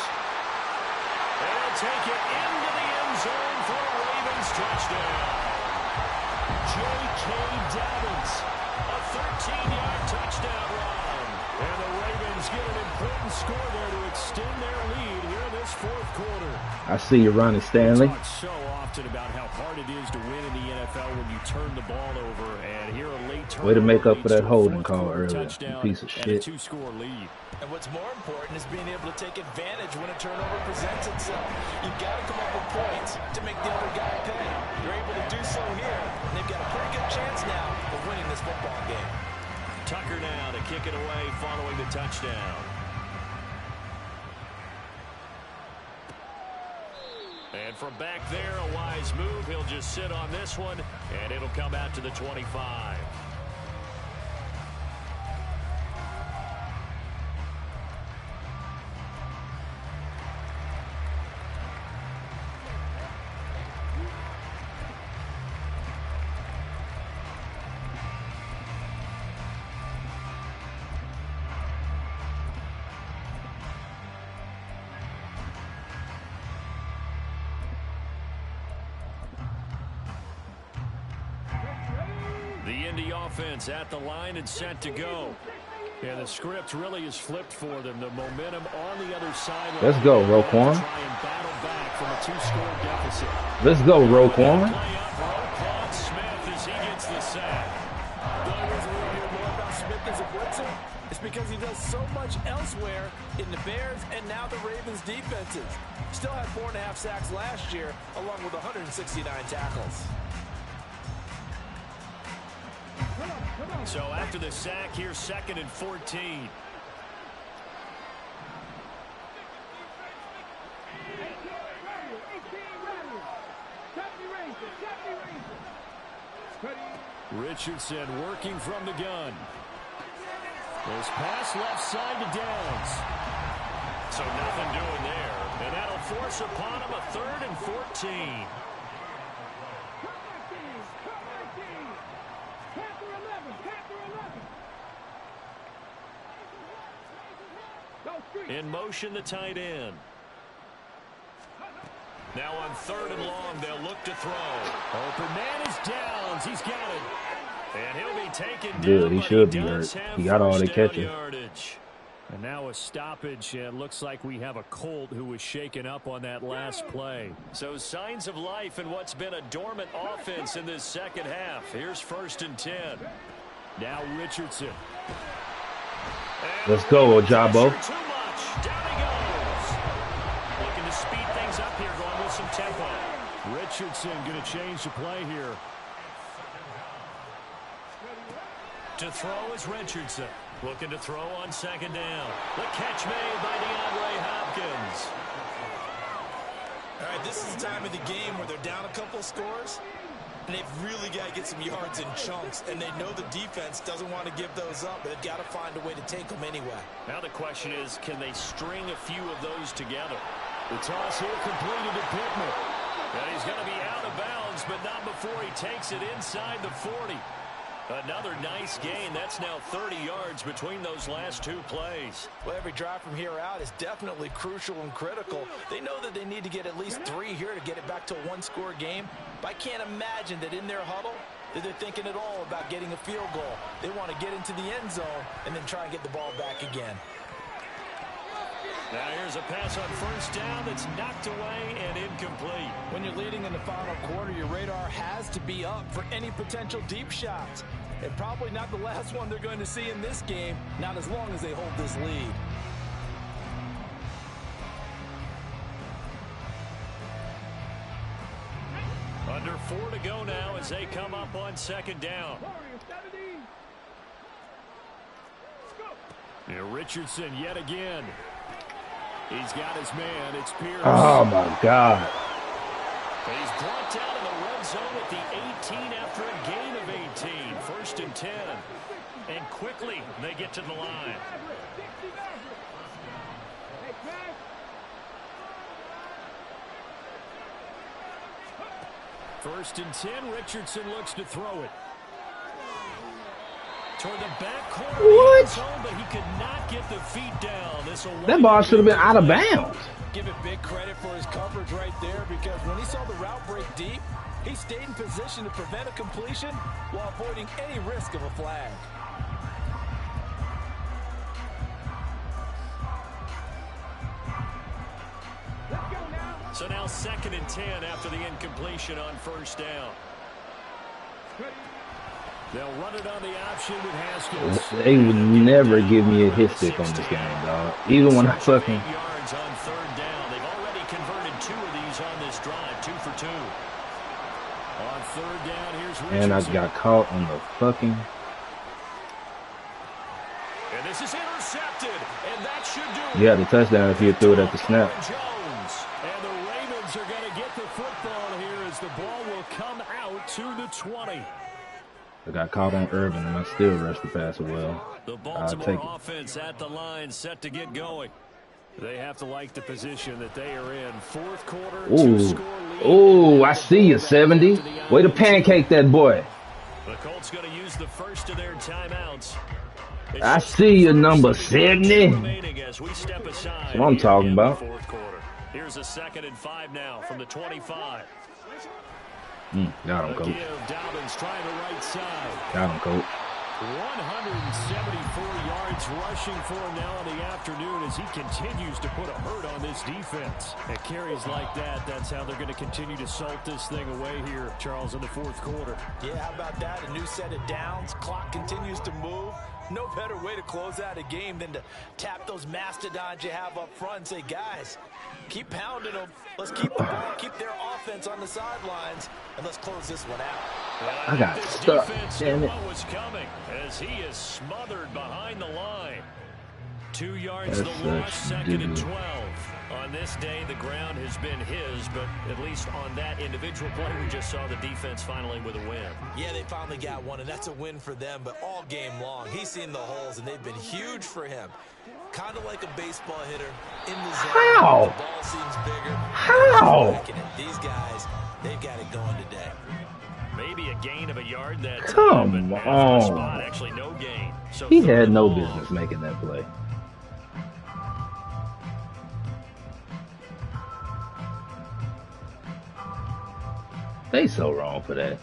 And he'll take it into the end zone for a Ravens touchdown. J.K. Dobbins, a 13-yard touchdown run. And the Ravens get an important score there to extend their lead here in this 4th quarter. I see you running, Stanley. We talk so often about how hard it is to win in the NFL when you turn the ball over. And here a late turnover. Way to make up for that leads to a holding 4th call quarter earlier, touchdown you piece of and shit. a 2-score lead. And what's more important is being able to take advantage when a turnover presents itself. You've got to come up with points to make the other guy pay. You're able to do so here, and they've got a pretty good chance now of winning this football game. Tucker now to kick it away following the touchdown. And from back there, a wise move. He'll just sit on this one, and it'll come out to the 25. The Indy offense at the line and set to go. And the script really is flipped for them. The momentum on the other side. Let's go, Roquan. Try and battle back from a 2-score deficit. Let's go, Roquan. Play up Roquan Smith as he gets the sack. The only reason we hear more about Smith as a blitzer is because he does so much elsewhere in the Bears and now the Ravens defenses. Still had 4.5 sacks last year, along with 169 tackles. So after the sack, here's 2nd and 14. Richardson working from the gun. This pass left side to Downs. So nothing doing there. And that'll force upon him a 3rd and 14. In motion, the tight end. Now on 3rd and long, they'll look to throw. Open man is Downs. He's got it. And he'll be taken down. Good, he should be hurt. He got all the catching. And now a stoppage, and looks like we have a Colt who was shaken up on that last play. So signs of life in what's been a dormant offense in this second half. Here's 1st and 10. Now Richardson. Let's go, Ojabo. Too much. Down he goes. Looking to speed things up here, going with some tempo. Richardson going to change the play here. To throw is Richardson. Looking to throw on second down. The catch made by DeAndre Hopkins. All right, this is the time of the game where they're down a couple of scores, and they've really got to get some yards in chunks, and they know the defense doesn't want to give those up, but they've got to find a way to take them anyway. Now the question is, can they string a few of those together? The toss here completed to Pittman. And he's going to be out of bounds, but not before he takes it inside the 40. Another nice gain. That's now 30 yards between those last two plays. Well, every drive from here out is definitely crucial and critical. They know that they need to get at least 3 here to get it back to a one-score game. But I can't imagine that in their huddle that they're thinking at all about getting a field goal. They want to get into the end zone and then try and get the ball back again. Now here's a pass on first down that's knocked away and incomplete. When you're leading in the final quarter, your radar has to be up for any potential deep shots. And probably not the last one they're going to see in this game, not as long as they hold this lead. Under 4 to go now as they come up on second down. Now Richardson yet again. He's got his man. It's Pierce. Oh, my God. He's brought down in the red zone at the 18 after a gain of 18. First and 10. And quickly they get to the line. First and 10. Richardson looks to throw it. Toward the back corner of the end zone, but he could not get the feet down. That ball should have been out of bounds. Give it big credit for his coverage right there, because when he saw the route break deep, he stayed in position to prevent a completion while avoiding any risk of a flag. So now second and 10 after the incompletion on first down. They'll run it on the option with Haskins. They would never give me a hit stick on this game, dog. Even when I fucking... yards on third down. They've already converted 2 of these on this drive, 2 for 2. On third down, here's Richardson. And I got caught on the fucking... And this is intercepted, and that should do it. You had the touchdown if you threw it at the snap. Jones. And the Ravens are going to get the football here as the ball will come out to the 20. I got caught on Irvin, and I still rushed the passer well. The Baltimore offense at the line, set to get going. They have to like the position that they are in. Fourth quarter, 2-score lead. Ooh, I see you, 70. Way to pancake that boy. The Colts going to use the first of their timeouts. I see you, number 70. As we step aside. That's what I'm talking about. Fourth quarter. Here's a 2nd and 5 now from the 25. Got him, coach. Dobbins trying the right side. Got him, coach. 174 yards rushing for him now in the afternoon as he continues to put a hurt on this defense. At carries like that, that's how they're going to continue to salt this thing away here, Charles, in the fourth quarter. Yeah, how about that? A new set of downs. Clock continues to move. No better way to close out a game than to tap those mastodons you have up front and say, guys, keep pounding them. Let's keep the ball, keep their offense on the sidelines, and let's close this one out. I got stuck. Damn it. What was coming as he is smothered behind the line. 2 yards That's the loss, such 2nd and doo-doo. 12. On this day, the ground has been his, but at least on that individual play, we just saw the defense finally with a win. Yeah, they finally got one, and that's a win for them, but all game long, he's seen the holes, and they've been huge for him. Kind of like a baseball hitter in the zone. How? The ball seems bigger. How? These guys, they've got it going today. Maybe a gain of a yard that Come but after on. the spot, actually no gain. So He third had and no long. business making that play. They so wrong for that.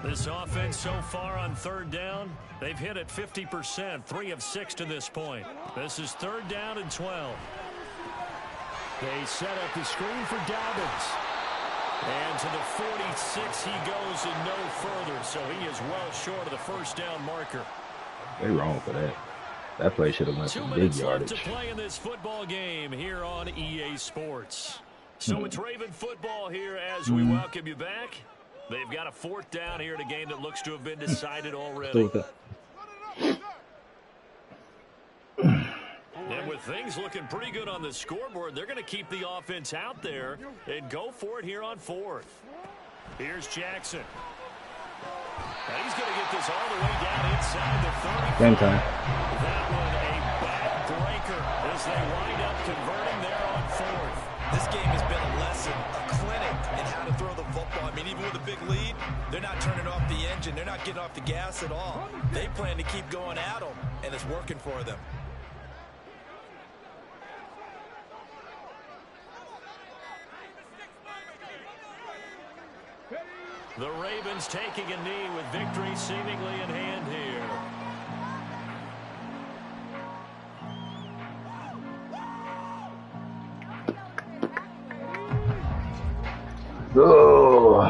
This offense so far on third down, they've hit it 50%, 3 of 6 to this point. This is third down and 12. They set up the screen for Dobbins. And to the 46 he goes and no further, so he is well short of the first down marker. They wrong for that. That play should have went 2 for big minutes left yardage. to play in this football game here on EA Sports. So it's Raven football here as we welcome you back. They've got a 4th down here in a game that looks to have been decided already. Still with that. And with things looking pretty good on the scoreboard, they're going to keep the offense out there and go for it here on 4th. Here's Jackson. And he's going to get this all the way down inside the 30. Same time. That one a backbreaker as they wind up converting there on 4th. This game has been a lesson, a clinic in how to throw the football. I mean, even with a big lead, they're not turning off the engine. They're not getting off the gas at all. They plan to keep going at them, and it's working for them. The Ravens taking a knee with victory seemingly in hand here. Oh.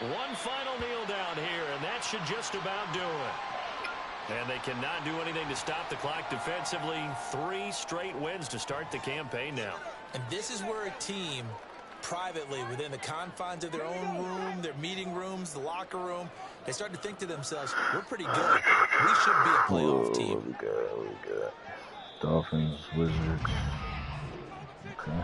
One final kneel down here, and that should just about do it. And they cannot do anything to stop the clock defensively. 3 straight wins to start the campaign now. And this is where a team, privately, within the confines of their own room, their meeting rooms, the locker room, they start to think to themselves, we're pretty good. We should be a playoff team. We good. Dolphins, Wizards. Okay.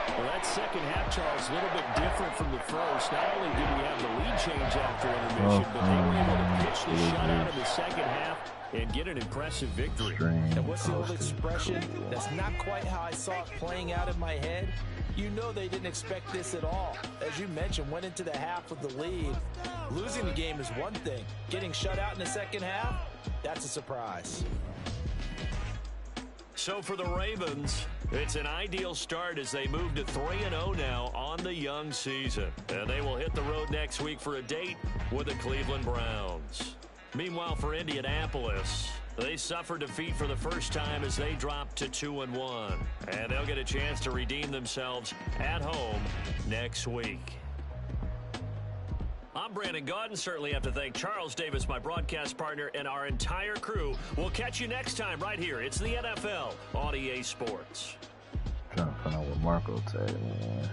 Well, that second half, Charles, a little bit different from the first. Not only did we have the lead change after intermission, but they were able to pitch the shutout in the second half and get an impressive victory. And what's the old expression? That's not quite how I saw it playing out in my head. You know they didn't expect this at all. As you mentioned, went into the half with the lead. Losing the game is one thing. Getting shut out in the second half, that's a surprise. So for the Ravens, it's an ideal start as they move to 3-0 now on the young season. And they will hit the road next week for a date with the Cleveland Browns. Meanwhile, for Indianapolis, they suffered defeat for the first time as they dropped to 2-1. And they'll get a chance to redeem themselves at home next week. I'm Brandon Gaudin. Certainly have to thank Charles Davis, my broadcast partner, and our entire crew. We'll catch you next time right here. It's the NFL on EA Sports. Trying to find out what Marco said, man.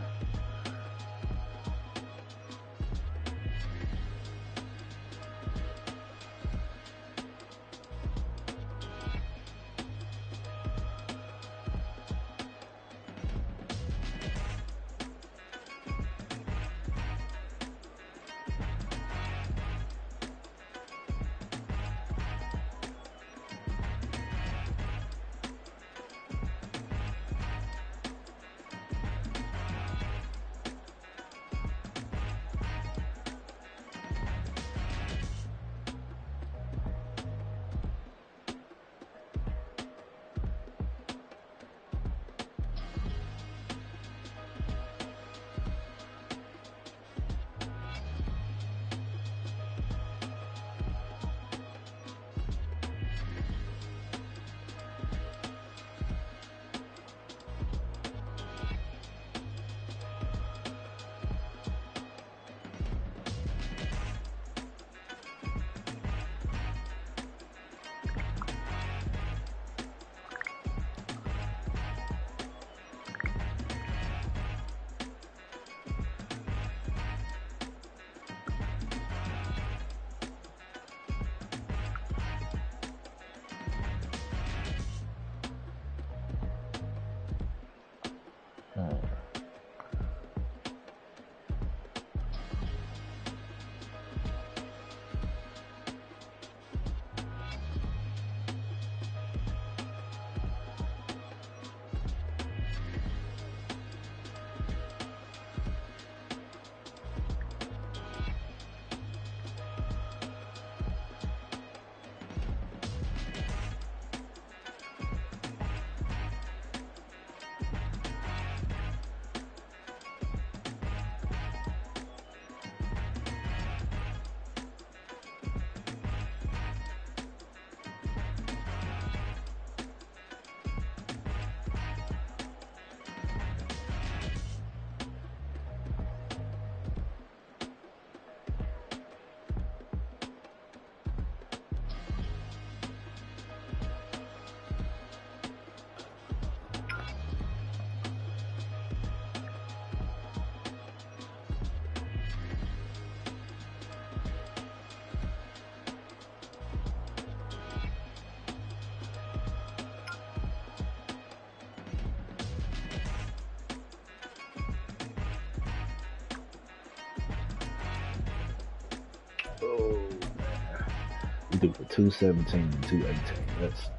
He threw for 217 and 218. That's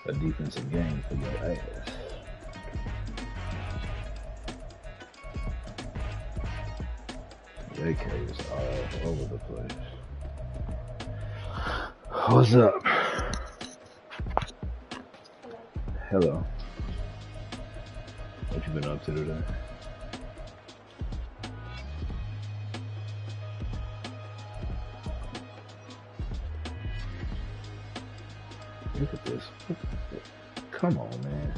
a defensive game for your ass. JK is all over the place. What's up? Hello. What you been up to today? Look at this. Come on, man.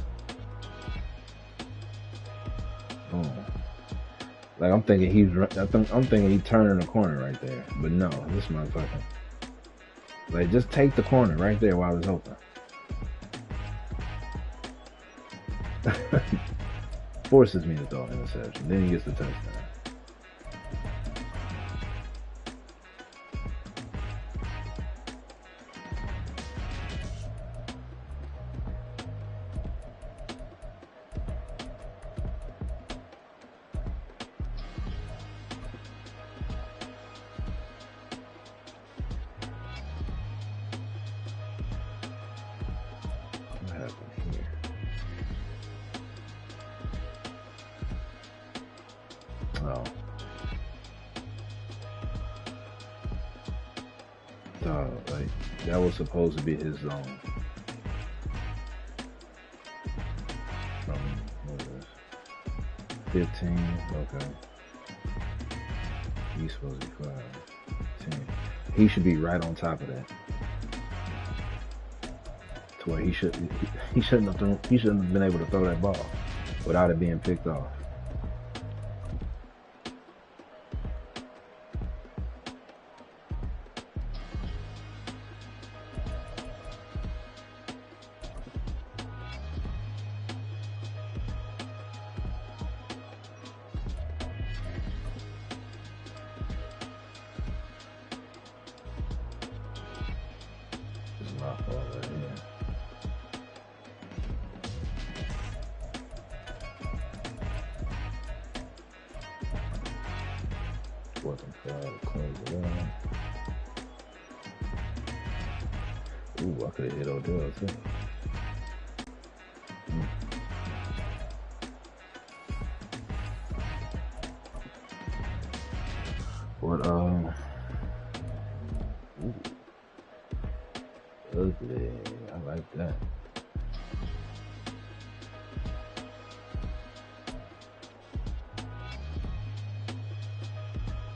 Oh. Like I'm thinking I'm thinking he's turning the corner right there. But no, this motherfucker. Like just take the corner right there while it's open. Forces me to throw an interception. Then he gets the touchdown. Like that was supposed to be his zone. From what is this? 15. Okay. He's supposed to be 5. 10. He should be right on top of that. To where he shouldn't have been able to throw that ball without it being picked off. Ooh, I could have hit Odell too. What ooh. Ugly. I like that.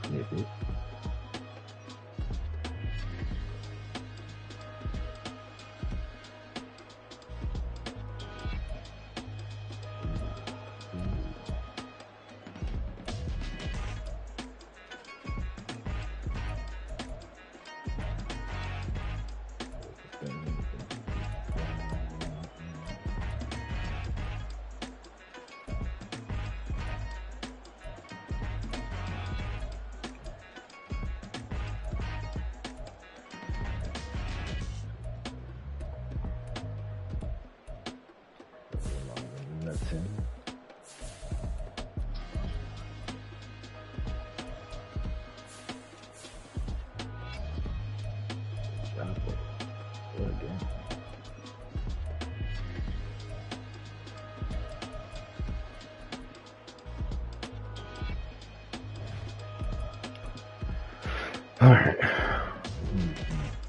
Snip it. All right.